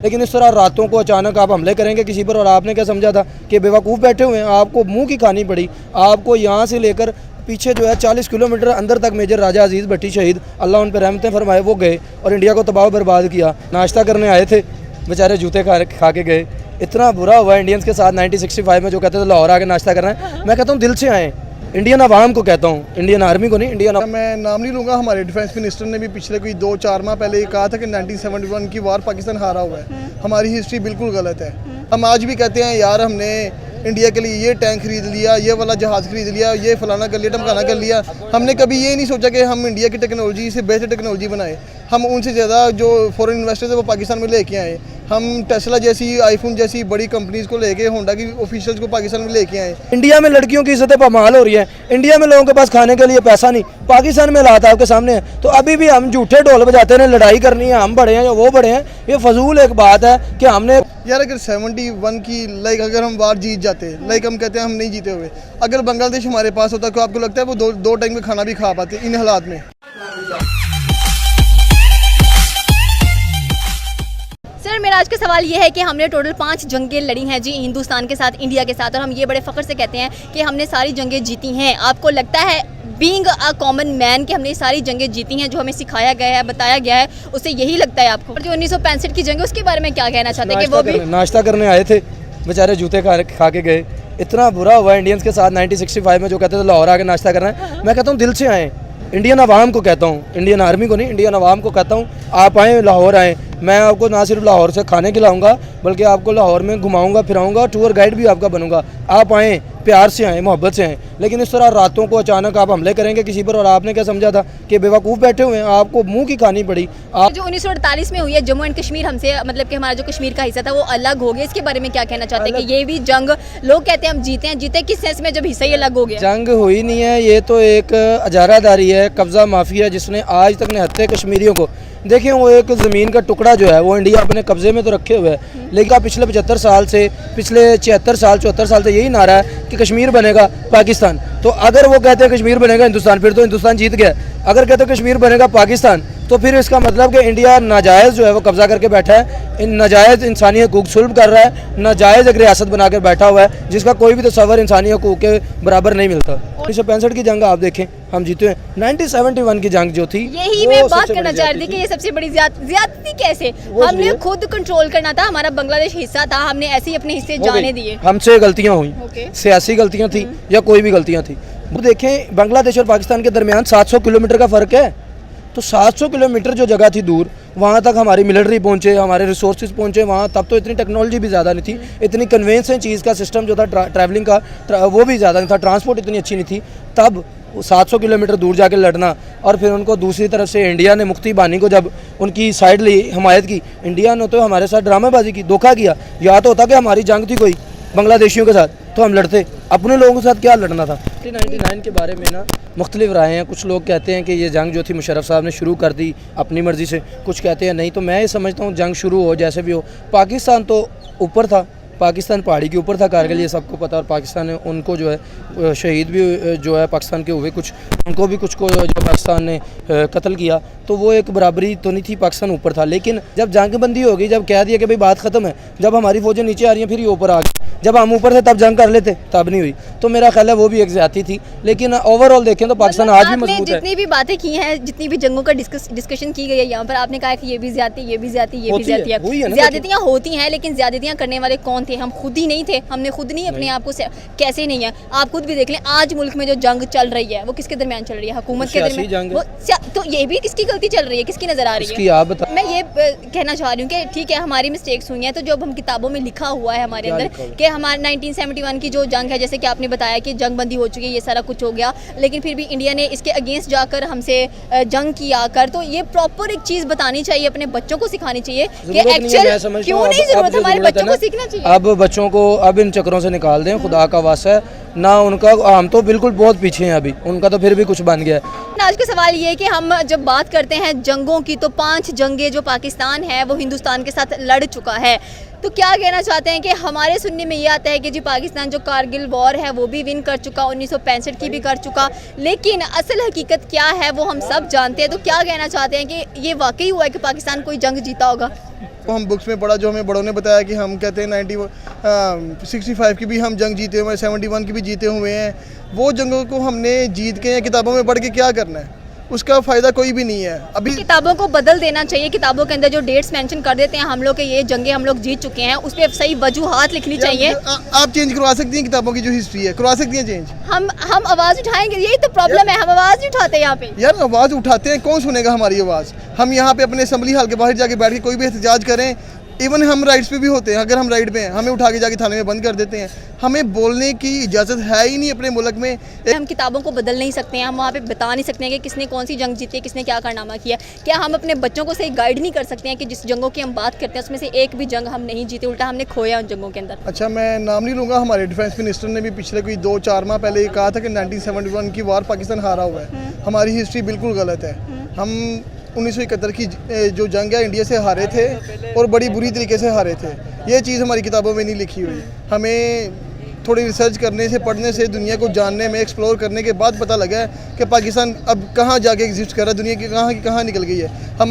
लेकिन इस तरह रातों को अचानक आप हमले करेंगे किसी पर, और आपने क्या समझा था कि बेवकूफ़ बैठे हुए हैं, आपको मुंह की खानी पड़ी। आपको यहाँ से लेकर पीछे जो है 40 किलोमीटर अंदर तक मेजर राजा अजीज़ भट्टी शहीद, अल्लाह उन पर रहमतें फरमाए, वो गए और इंडिया को तबाह बर्बाद किया। नाश्ता करने आए थे, बेचारे जूते खा के गए। इतना बुरा हुआ इंडियंस के साथ 1965 में, जो कहते थे लाहौर आके नाश्ता करना है। मैं कहता हूँ दिल से आएँ, इंडियन अवाम को कहता हूँ, इंडियन आर्मी को नहीं, इंडियन। मैं नाम नहीं लूँगा, हमारे डिफेंस मिनिस्टर ने भी पिछले कोई 2-4 माह पहले ये कहा था कि 1971 की वार पाकिस्तान हारा हुआ है। हमारी हिस्ट्री बिल्कुल गलत है। हम आज भी कहते हैं यार हमने इंडिया के लिए ये टैंक खरीद लिया, ये वाला जहाज़ खरीद लिया, ये फलाना कर लिया, ढमकाना कर लिया। हमने कभी ये नहीं सोचा कि हम इंडिया की टेक्नोलॉजी से बेहतर टेक्नोलॉजी बनाए। हम उनसे ज़्यादा जो फॉरेन इन्वेस्टर्स है वो पाकिस्तान में लेके आए। हम टेस्ला जैसी, आईफोन जैसी बड़ी कंपनीज़ को लेके, होंडा की ऑफिशियल्स को पाकिस्तान में लेके आए। इंडिया में लड़कियों की इज्जतें पामाल हो रही है। इंडिया में लोगों के पास खाने के लिए पैसा नहीं, पाकिस्तान में हालात आपके सामने है। तो अभी भी हम झूठे ढोल बजाते हैं, लड़ाई करनी है, हम बड़े हैं या वो बड़े हैं। ये फजूल एक बात है कि हमने यार अगर 71 की अगर हम वार जीत जाते, हम कहते हैं हम नहीं जीते हुए, अगर बांग्लादेश हमारे पास होता तो आपको लगता है वो दो टाइम का खाना भी खा पाते इन हालात में? सर मेरा आज का सवाल ये है कि हमने टोटल 5 जंगें लड़ी हैं जी हिंदुस्तान के साथ, इंडिया के साथ, और हम ये बड़े फ़ख्र से कहते हैं कि हमने सारी जंगें जीती हैं। आपको लगता है बीइंग अ कॉमन मैन कि हमने सारी जंगें जीती हैं, जो हमें सिखाया गया है, बताया गया है, उससे यही लगता है आपको? और जो 1965 की जंग है उसके बारे में क्या कहना चाहते हैं कि वो भी नाश्ता करने आए थे, बेचारे जूते खा के गए। इतना बुरा हुआ इंडियंस के साथ 1965 में, जो कहते थे लाहौर आके नाश्ता करना है। मैं कहता हूँ दिल से आएँ, इंडियन अवाम को कहता हूँ, इंडियन आर्मी को नहीं, इंडियन अवाम को कहता हूँ, आप आएँ, लाहौर आएँ। मैं आपको ना सिर्फ लाहौर से खाने खिलाऊंगा, बल्कि आपको लाहौर में घुमाऊंगा फिराऊंगा, टूर गाइड भी आपका बनूंगा। आप आएँ, प्यार से आएँ, मोहब्बत से आएँ। लेकिन इस तरह रातों को अचानक आप हमले करेंगे किसी पर, और आपने क्या समझा था कि बेवकूफ़ बैठे हुए हैं, आपको मुंह की खानी पड़ी। आप जो 1948 में हुई है जम्मू एंड कश्मीर, हमसे मतलब कि हमारा जो कश्मीर का हिस्सा था वो अलग हो गया, इसके बारे में क्या कहना चाहते हैं कि ये भी जंग लोग कहते हैं हम जीते हैं, जीते किस सेंस में जब हिस्सा ही अलग हो गया? जंग हुई नहीं है, ये तो एक अजारादारी है, कब्ज़ा माफिया है, जिसने आज तक निहत्ते कश्मीरियों को देखिए। वो एक ज़मीन का टुकड़ा जो है वो इंडिया अपने कब्ज़े में तो रखे हुए है, लेकिन पिछले 75 साल से, पिछले 74 साल से यही नारा है कि कश्मीर बनेगा पाकिस्तान। तो अगर वो कहते हैं कश्मीर बनेगा हिंदुस्तान, फिर तो हिंदुस्तान जीत गया। अगर कहते हैं कश्मीर बनेगा पाकिस्तान, तो फिर इसका मतलब कि इंडिया नाजायज़ जो है वो कब्ज़ा करके बैठा है, इन नाजायज़ इंसानी हकूक़ सुल्ब कर रहा है, नाजायज़ एक रियासत बना कर बैठा हुआ है, जिसका कोई भी तसव्वुर इंसानी हकूक़ के बराबर नहीं मिलता। 1965 की जंग आप देखें, हम जीते हैं। 1971 की जंग जो थी, यही मैं बात करना चाह रही थी कि ये सबसे बड़ी ज्यादती कैसे? हमने खुद कंट्रोल करना था, हमारा बांग्लादेश हिस्सा था, हमने ऐसे ही अपने हिस्से जाने दिए। हमसे गलतियाँ हुई, सियासी गलतियाँ थी या कोई भी गलतियाँ थी। वो देखें, बांग्लादेश और पाकिस्तान के दरमियान 700 किलोमीटर का फ़र्क है। तो 700 किलोमीटर जो जगह थी दूर, वहाँ तक हमारी मिलिट्री पहुँचे, हमारे रिसोर्सेज पहुँचे वहाँ। तब तो इतनी टेक्नोलॉजी भी ज़्यादा नहीं थी, इतनी कन्वेंस चीज़ का सिस्टम जो था ट्रैवलिंग का वो भी ज़्यादा नहीं था, ट्रांसपोर्ट इतनी अच्छी नहीं थी। तब 700 किलोमीटर दूर जाके लड़ना, और फिर उनको दूसरी तरफ से इंडिया ने मुक्ति बानी को जब उनकी साइड ली, हमायत की, इंडिया ने तो हमारे साथ ड्रामेबाजी की, धोखा किया। या तो होता कि हमारी जंग थी कोई बांग्लादेशियों के साथ तो हम लड़ते, अपने लोगों के साथ क्या लड़ना था। 1999 के बारे में ना मुख्तलिफ राय हैं। कुछ लोग कहते हैं कि ये जंग जो थी मुशर्रफ साहब ने शुरू कर दी अपनी मर्ज़ी से, कुछ कहते हैं नहीं। तो मैं ये समझता हूँ जंग शुरू हो जैसे भी हो, पाकिस्तान तो ऊपर था, पाकिस्तान पहाड़ी के ऊपर था कारगिल, ये सबको पता। और पाकिस्तान ने उनको जो है शहीद भी जो है पाकिस्तान के हुए, कुछ उनको भी कुछ को जो पाकिस्तान ने कत्ल किया, तो वो एक बराबरी तो नहीं थी, पाकिस्तान ऊपर था। लेकिन जब जंग बंदी हो गई, जब कह दिया कि भाई बात ख़त्म है, जब हमारी फ़ौजें नीचे आ रही हैं फिर ये ऊपर आ गई, जब हम ऊपर थे तब जंग कर लेते, तब नहीं हुई। तो मेरा ख्याल है वो भी एक ज़्यादती थी। लेकिन ओवरऑल देखें तो पाकिस्तान आज भी मजबूत है। जितनी भी बातें की हैं, जितनी भी जंगों का डिस्कशन की गई है यहाँ पर, आपने कहा कि ये भी ज़्यादती, ये भी ज़्यादती, ये भी ज़्यादती है। ज़्यादतियाँ होती हैं, लेकिन ज़्यादतियाँ करने वाले कौन थे? हम खुद ही नहीं थे, हमने खुद नहीं अपने आप को कैसे नहीं है। आप खुद भी देख लें, आज मुल्क में जो जंग चल रही है वो किसके दरमियान चल रही है? हुकूमत के दरमियान। तो ये भी किसकी गलती चल रही है, किसकी नज़र आ रही है? मैं ये कहना चाह रही हूँ कि ठीक है हमारी मिस्टेक्स हुई हैं, तो जब हम किताबों में लिखा हुआ है हमारे अंदर कि हमारे 1971 की जो जंग है, जैसे कि आपने बताया कि जंग बंदी हो चुकी है, ये सारा कुछ हो गया, लेकिन फिर भी इंडिया ने इसके अगेंस्ट जाकर हमसे जंग किया कर, तो ये प्रॉपर एक चीज़ बतानी चाहिए, अपने बच्चों को सिखानी चाहिए कि एक्चुअल क्यों नहीं ज़रूरत, हमारे बच्चों को सीखना चाहिए। अब बच्चों को अब इन चक्रों से निकाल दें, खुदा का वास्ता है ना उनका। हम तो बिल्कुल बहुत पीछे हैं अभी, उनका तो फिर भी कुछ बन गया है। आज का सवाल ये है कि हम जब बात करते हैं जंगों की, तो 5 जंगें जो पाकिस्तान है वो हिंदुस्तान के साथ लड़ चुका है। तो क्या कहना चाहते हैं कि हमारे सुनने में ये आता है कि जी पाकिस्तान जो कारगिल वॉर है वो भी विन कर चुका, 1965 की भी कर चुका, लेकिन असल हकीकत क्या है वो हम सब जानते हैं। तो क्या कहना चाहते हैं कि ये वाकई हुआ है कि पाकिस्तान कोई जंग जीता होगा? तो हम बुक्स में पढ़ा, जो हमें बड़ों ने बताया कि हम कहते हैं 65 की भी हम जंग जीते हुए हैं, 71 की भी जीते हुए हैं। वो जंगों को हमने जीत के या किताबों में पढ़ के क्या करना है, उसका फ़ायदा कोई भी नहीं है। अभी किताबों को बदल देना चाहिए, किताबों के अंदर जो डेट्स मेंशन कर देते हैं हम लोग के ये जंगे हम लोग जीत चुके हैं, उस पर सही वजूहात लिखनी चाहिए। आप चेंज करवा सकती हैं किताबों की जो हिस्ट्री है, करवा सकती हैं चेंज। हम आवाज़ उठाएंगे, यही तो प्रॉब्लम है, हम आवाज़ नहीं उठाते यहाँ पे। यार आवाज़ उठाते हैं, कौन सुनेगा हमारी आवाज़? हम यहाँ पे अपने असम्बली हॉल के बाहर जाके बैठ के कोई भी एहतजाज करें, इवन हम राइड्स पे भी होते हैं, अगर हम राइड पे हैं हमें उठा के जाके थाने में बंद कर देते हैं। हमें बोलने की इजाज़त है ही नहीं अपने मुल्क में। हम किताबों को बदल नहीं सकते हैं, हम वहाँ पे बता नहीं सकते हैं कि किसने कौन सी जंग जीती है, किसने क्या कारनामा किया। क्या हम अपने बच्चों को सही गाइड नहीं कर सकते हैं कि जिस जंगों की हम बात करते हैं उसमें से एक भी जंग हम नहीं जीते, उल्टा हमने खोया उन जंगों के अंदर? अच्छा, मैं नाम नहीं लूँगा, हमारे डिफेंस मिनिस्टर ने भी पिछले कोई 2-4 माह पहले ये कहा था कि 1971 की वार पाकिस्तान हारा हुआ है। हमारी हिस्ट्री बिल्कुल गलत है। हम 1971 की जो जंग है इंडिया से हारे थे और बड़ी बुरी तरीके से हारे थे। ये चीज़ हमारी किताबों में नहीं लिखी हुई। हमें थोड़ी रिसर्च करने से, पढ़ने से, दुनिया को जानने में, एक्सप्लोर करने के बाद पता लगा है कि पाकिस्तान अब कहाँ जाके एग्जिस्ट कर रहा है, दुनिया की कहाँ निकल गई है। हम